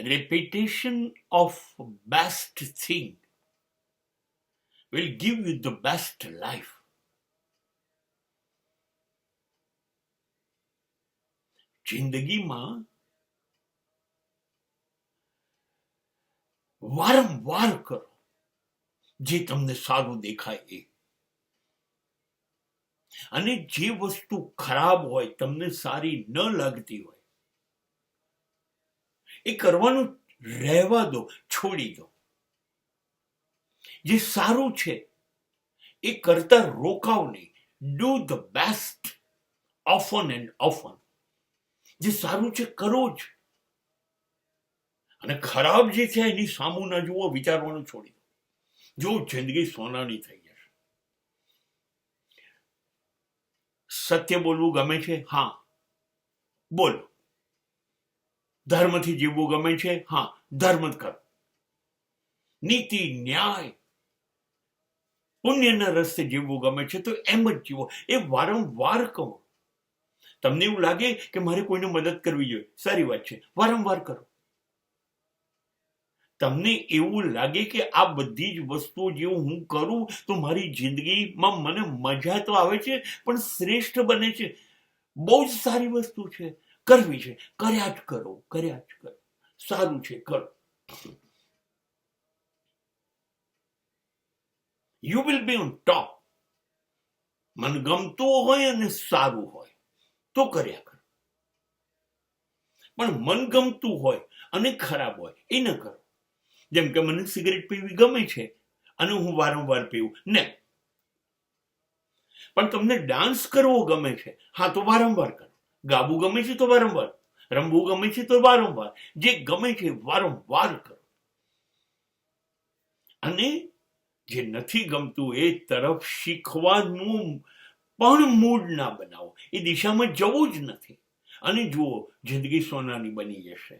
repetition of best thing will give you the best life. જિંદગીમાં વારંવાર કરો જે તમને સારું દેખાય એ, અને જે વસ્તુ ખરાબ હોય, તમને સારી ન લાગતી હોય, એ કરવાનું રહેવા દો, છોડી દો. જે સારું છે એ કરતા રોકાવ નહીં. Do the best often and often. જે સારું છે કરો જ, અને ખરાબ જે છે એની સામું ના જુઓ, વિચારવાનું છોડી દો. જો જિંદગી સોનાની થઈ જશે. સત્ય બોલવું ગમે છે? હા, બોલો. ધર્મથી જીવવું ગમે છે? હા, ધર્મ જ કરો. નીતિ, ન્યાય, પુણ્યના રસ્તે જીવવું ગમે છે તો એમ જ જીવો. એ વારંવાર કહો. તમને એવું લાગે કે મારે કોઈને મદદ કરવી જોઈએ, સારી વાત છે, વારંવાર કરો. તમને એવું લાગે કે આ બધી જ વસ્તુઓ જે હું કરું તો મારી જિંદગીમાં મને મજા તો આવે છે, પણ શ્રેષ્ઠ બને છે, બહુ જ સારી વસ્તુ છે, કરવી છે, કર્યા જ કરો, કર્યા જ કરો. સારું છે, કરો. You will be on top. મન ગમતું હોય અને સારું હોય તો કર્યા કરો, પણ મન ગમતું હોય અને ખરાબ હોય એ ન કરો. જેમ કે મને સિગરેટ પીવી ગમે છે અને હું વારંવાર પીવું ને, પણ તમને ડાન્સ કરવો ગમે છે, હા તો વારંવાર કરો. ગાવું ગમે છે તો વારંવાર, રમવું ગમે છે તો વારંવાર. જે ગમે છે વારંવાર કરો. અને જે નથી ગમતું એ તરફ શીખવાનું પણ મૂડ ના બનાવો. એ દિશામાં જવું જ નથી. અને જુઓ, જિંદગી સોનાની બની જશે.